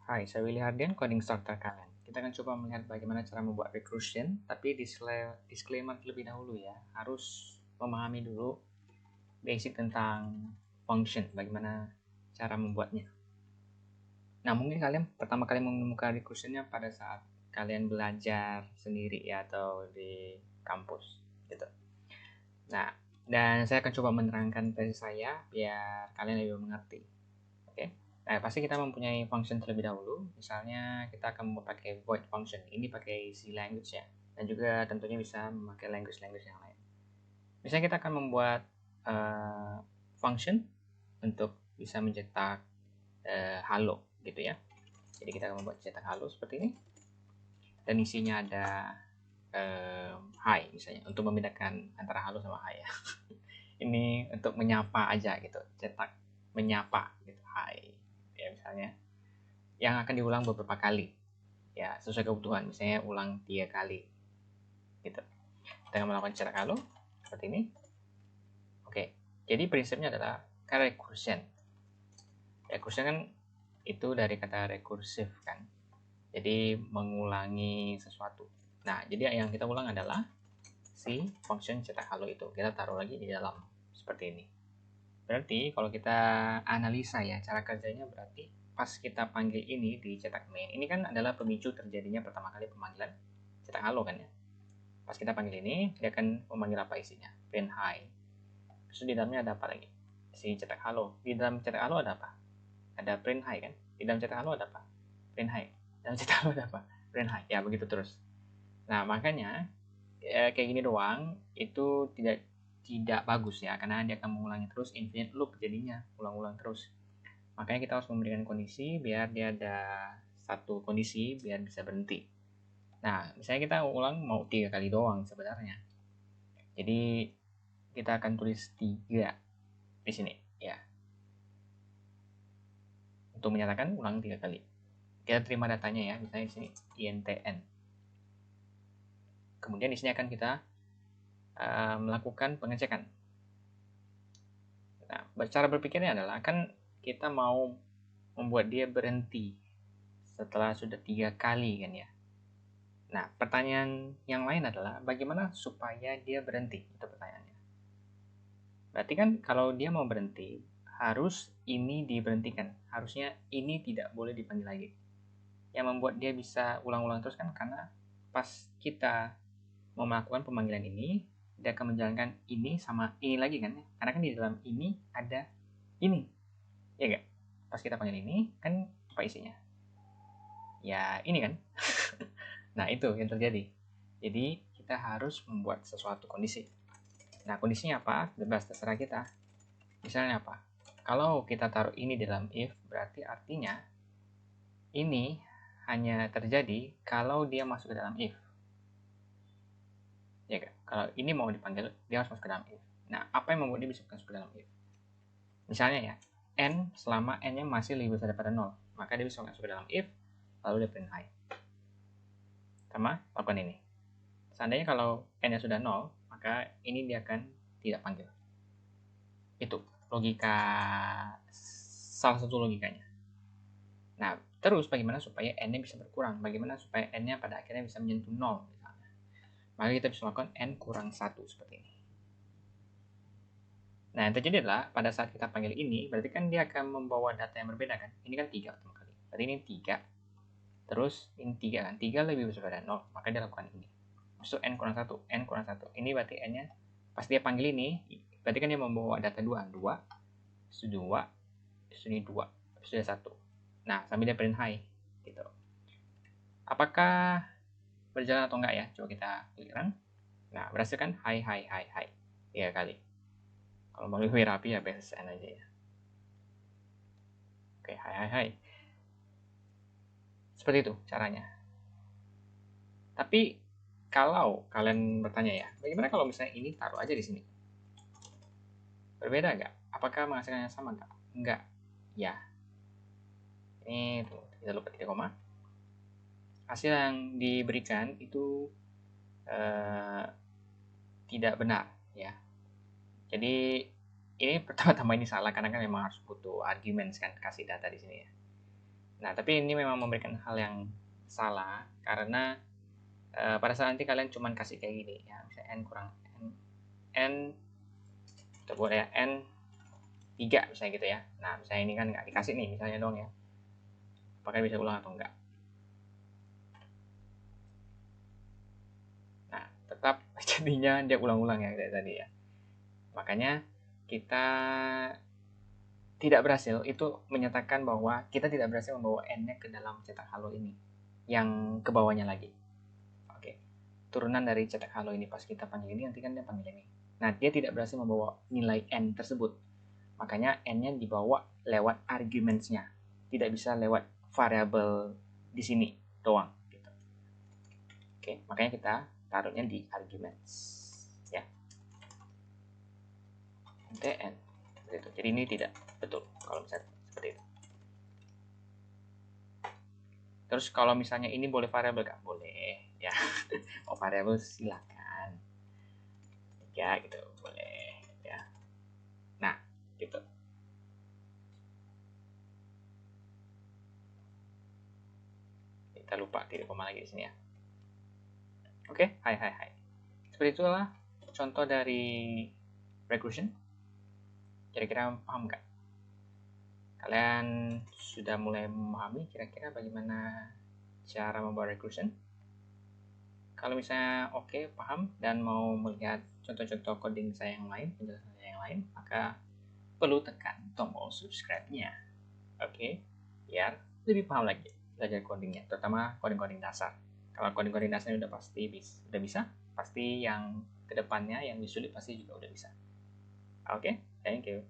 Hai, saya Willy Hardian, coding starter kalian. Kita akan coba melihat bagaimana cara membuat recursion, tapi disclaimer terlebih dahulu ya. Harus memahami dulu basic tentang function, bagaimana cara membuatnya. Nah, mungkin kalian pertama kali menemukan recursionnya pada saat kalian belajar sendiri ya, atau di kampus gitu. Nah, dan saya akan coba menerangkan versi saya biar kalian lebih mengerti. Oke. Nah, pasti kita mempunyai function terlebih dahulu. Misalnya kita akan memakai void function. Ini pakai C language ya. Dan juga tentunya bisa memakai language-language yang lain. Misalnya kita akan membuat function untuk bisa mencetak halo gitu ya. Jadi kita akan membuat cetak halo seperti ini. Dan isinya ada hi misalnya untuk membedakan antara halo sama hi ya. Ini untuk menyapa aja gitu. Cetak menyapa gitu. Hi. Ya misalnya yang akan diulang beberapa kali ya sesuai kebutuhan, misalnya ulang 3 kali gitu. Kita akan melakukan cetak halo seperti ini. Oke, jadi prinsipnya adalah recursion kan itu dari kata rekursif kan, jadi mengulangi sesuatu. Nah, jadi yang kita ulang adalah si function cetak halo itu kita taruh lagi di dalam seperti ini. Berarti kalau kita analisa ya cara kerjanya, berarti pas kita panggil ini di cetak main, ini kan adalah pemicu terjadinya pertama kali pemanggilan cetak halo kan ya. Pas kita panggil ini, dia akan memanggil apa isinya? Print hi. Terus di dalamnya ada apa lagi? Si cetak halo. Di dalam cetak halo ada apa? Ada print hi kan? Di dalam cetak halo ada apa? Print hi. Dalam cetak halo ada apa? Print hi. Ya begitu terus. Nah makanya kayak gini doang itu tidak bagus ya, karena dia akan mengulangi terus, infinite loop jadinya, ulang-ulang terus. Makanya kita harus memberikan kondisi biar dia ada satu kondisi biar bisa berhenti. Nah, misalnya kita ulang mau 3 kali doang sebenarnya. Jadi kita akan tulis 3 di sini ya. Untuk menyatakan ulang 3 kali. Kita terima datanya ya, misalnya di sini intn. Kemudian di sini akan kita melakukan pengecekan. Nah, cara berpikirnya adalah kan kita mau membuat dia berhenti setelah sudah 3 kali kan ya. Nah, pertanyaan yang lain adalah bagaimana supaya dia berhenti? Itu pertanyaannya. Berarti kan kalau dia mau berhenti, harus ini diberhentikan. Harusnya ini tidak boleh dipanggil lagi. Yang membuat dia bisa ulang-ulang terus kan karena pas kita mau melakukan pemanggilan ini, dia akan menjalankan ini sama ini lagi kan. Karena kan di dalam ini ada ini. Ya enggak? Pas kita panggil ini, kan apa isinya? Ya ini kan. Nah, itu yang terjadi. Jadi, kita harus membuat sesuatu kondisi. Nah, kondisinya apa? Bebas, terserah kita. Misalnya apa? Kalau kita taruh ini dalam if, berarti artinya ini hanya terjadi kalau dia masuk ke dalam if. Ya kan? Kalau ini mau dipanggil, dia harus masuk ke dalam if. Nah, apa yang membuat dia bisa masuk ke dalam if? Misalnya ya, n selama n-nya masih lebih besar daripada 0, maka dia bisa masuk ke dalam if, lalu dia print hi. Sama, lakukan ini. Seandainya kalau n-nya sudah 0, maka ini dia akan tidak panggil. Itu logika, salah satu logikanya. Nah, terus bagaimana supaya n-nya bisa berkurang? Bagaimana supaya n-nya pada akhirnya bisa menyentuh 0 misalnya? Maka kita bisa melakukan n kurang 1 seperti ini. Nah, yang terjadi adalah pada saat kita panggil ini, berarti kan dia akan membawa data yang berbeda kan? Ini kan 3 pertama kali. Berarti ini 3. Terus ini 3 kan? 3 lebih besar dari 0, maka dia lakukan ini. Masuk n kurang 1, n kurang 1. Ini berarti n-nya pas dia panggil ini, berarti kan dia membawa data 2. 2, terus 2, terus ini 2, terus 1. Nah, sambil dia print hi gitu. Apakah berjalan atau enggak ya? Coba kita klik run. Nah, berhasil kan? Hi 3 kali. Kalau mau lebih rapi ya BSN aja ya. Oke, hi. Seperti itu caranya. Tapi kalau kalian bertanya ya, bagaimana kalau misalnya ini taruh aja di sini? Berbeda nggak? Apakah menghasilkan yang sama nggak? Enggak. Ya. Ini tuh, kita lupa 3 koma. Hasil yang diberikan itu tidak benar ya. Jadi ini pertama-tama ini salah karena kan memang harus butuh argumen kan kasih data di sini ya. Nah, tapi ini memang memberikan hal yang salah karena pada saat nanti kalian cuman kasih kayak gini ya, misalnya n kurang n kita boleh ya, n 3 misalnya gitu ya. Nah, misalnya ini kan nggak dikasih nih misalnya dong ya, apakah bisa ulang atau enggak. Nah, tetap jadinya dia ulang-ulang ya kayak tadi ya. Makanya kita tidak berhasil, itu menyatakan bahwa kita tidak berhasil membawa n-nya ke dalam cetak halo ini, yang ke bawahnya lagi. Oke, turunan dari cetak halo ini pas kita panggil ini, nanti kan dia panggil ini. Nah, dia tidak berhasil membawa nilai n tersebut, makanya n-nya dibawa lewat argumentsnya, tidak bisa lewat variabel di sini doang. Gitu. Oke, makanya kita taruhnya di arguments, ya. Tn, begitu. Jadi ini tidak betul kalau misalnya seperti itu. Terus kalau misalnya ini boleh variabel nggak? Boleh, ya. Mau variabel silakan. Ya, gitu, boleh, ya. Nah, gitu. Kita lupa titik koma lagi di sini ya. Oke, hai. Seperti itulah contoh dari recursion. Kira-kira paham nggak? Kalian sudah mulai memahami kira-kira bagaimana cara membuat recursion? Kalau misalnya oke, paham, dan mau melihat contoh-contoh coding saya yang lain, penjelasan saya yang lain, maka perlu tekan tombol subscribe-nya. Oke, biar lebih paham lagi belajar codingnya, terutama coding-coding dasar. Kalau coding-coding dasarnya udah pasti udah bisa, pasti yang kedepannya yang sulit pasti juga udah bisa. Oke, thank you.